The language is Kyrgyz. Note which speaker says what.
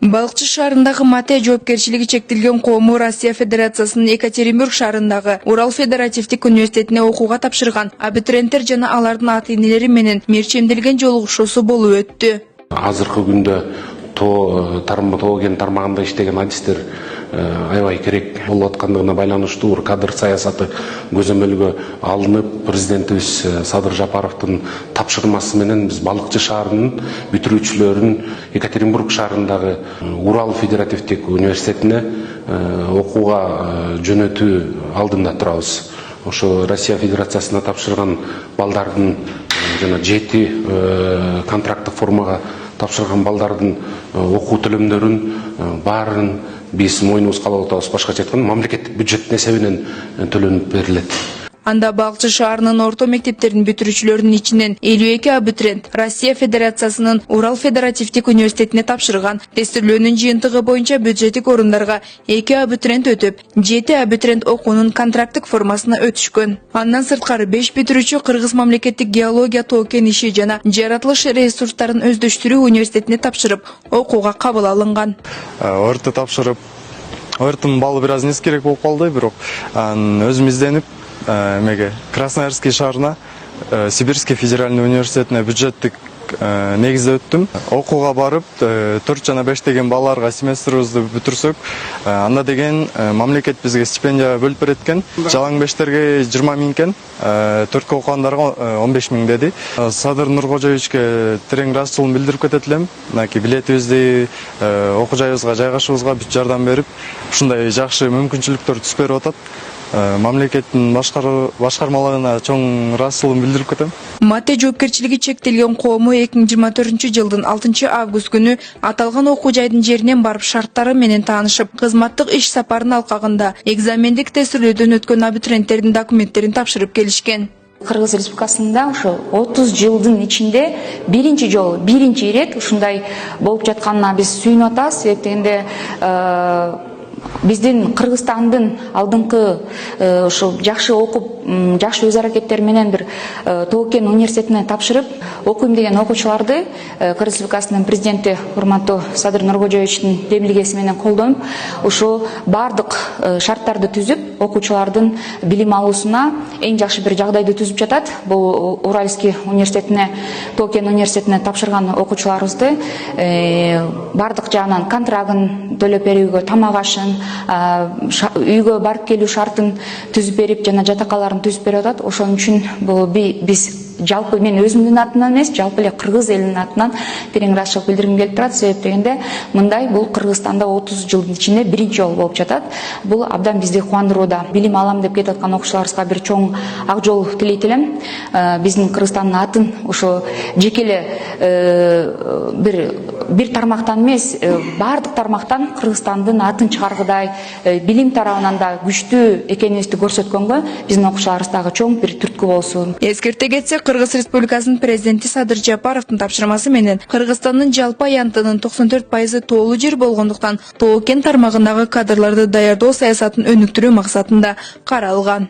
Speaker 1: Балыкчы шаарындагы Мате жоопкерчилиги чектелген коому Россия Федерациясынын Екатеринбург шаарындагы Урал федеративдик университетине окууга тапшырган абитуриенттер жана алардын ата-энелери менен мерчемделген жолугушуусу болуп өттү.
Speaker 2: Азыркы күндө тоо кен тармагында иштеген адистер аябай керек болуп аткандыгына байланыштуу кадр саясаты көзөмөлгө алынып, президентибиз Садыр Жапаровдун тапшырмасы менен биз Балыкчы шаарынын бүтүрүүчүлөрүн Екатеринбург шаарындагы Урал федеративдик университетине окууга жөнөтүү алдында турабыз. Ошо Россия Федерациясына тапшырган балдардын жана 7 контракттык формага тапшырган балдардын окуу төлөмдөрүн баарын биз мойнубузга алып атабыз. Башкача айтканда мамлекеттик бюджеттин эсебинен төлөнүп берилет.
Speaker 1: Анда Балыкчы шаарынын орто мектептерин бүтүрүүчүлөрүнүн ичинен 52 абитуриент Россия Федерациясынын Урал федеративдик университетине тапшырган. Тестирлөөнүн жыйынтыгы боюнча бюджеттик орундарга 2 абитуриент өтүп, 7 абитуриент окуунун контракттык формасына өтүшкөн. Андан сырткары 5 бүтүрүүчү Кыргыз мамлекеттик геология тоо кен иши жана жаратылыш ресурстарын өздөштүрүү университетине тапшырып, окууга кабыл алынган.
Speaker 3: Орто тапшырып, ортун балы бир аз нескерек болуп калды, бирок өзүм изденип Красноярский шаарына Сибирский федеральный университетине бюджеттик негизде өттүм. Окууга барып, 4 жана 5 деген балаларга семестрибизди бүтүрсөк, анда деген мамлекет бизге стипендия бөлүп берет экен. Жалаң бештерге 20 миң экен, 4 окугандарга 15 миң деди. Садыр Нуркожоевичке терең ыраазычылыгымды билдирип кетет элем. Билетибизди окуу жайыбызга жайгашыбызга бүт жардам берип, ушундай жакшы мүмкүнчүлүктөр түзүп берип атат. Мамлекеттин башкармаларына чоң ыраазычылыгымды билдирип кетем.
Speaker 1: Мате жоопкерчилиги чектелген коому 2024-жылдын 6 август күнү аталган окуу жайдын жеринен барып шарттары менен таанышып, кызматтык иш сапарынын алкагында экзамендик тестилөөдөн өткөн абитуриенттердин документтерин тапшырып келишкен.
Speaker 4: Кыргыз Республикасында ошо 30 жылдын ичинде биринчи ирет ушундай болуп жатканына биз сүйүнүп атабыз. Себептегенде биздин Кыргызстандын алдыңкы ошо жакшы окуп, жакшы өз аракеттери менен бир тоо кен университетине тапшырып окуйм деген окуучуларды Кыргыз Республикасынын президенти урматтуу Садыр Нуркожоевичтин демилгеси менен колдонуп, ошо бардык шарттарды түзүп, окуучулардын билим алуусуна эң жакшы бир жагдайды түзүп жатат. Бул Уральский университетине, тоо кен университетине тапшырган окуучуларыбызды бардык жагынан контрагын төлөп берүүгө, тамак ашын, үйгө барып келүү шартын түзүп берип, жана жатакаларын түзүп берип атат. Ошон үчүн бул биз жалпы мен өзүмдүн атымдан эмес, жалпы эле кыргыз элинин атынан терең ыраазычылык билдиргим келип турат. Себеп дегенде мындай бул Кыргызстанда 30 жылдын ичинде биринчи жолу болуп жатат. Бул абдан бизди кубандырууда. Билим алам деп кетип аткан окуучуларыбызга бир чоң ак жол тилейт элем. Биздин Кыргызстандын атын ошо жеке эле бир тармактан эмес, бардык тармактан Кыргызстандын атын чыгаргыдай, билим тарабынан да күчтүү экенибизди көрсөткөнгө биздин окуучуларыбыз дагы чоң бир түрткү болсун.
Speaker 1: Эскерте кетсек, Кыргыз Республикасынын президенти Садыр Жапаровдун тапшырмасы менен Кыргызстандын жалпы аянтынын 94% тоолуу жер болгондуктан тоо кен тармагындагы кадрларды даярдоо саясатын өнүктүрүү максатында каралган.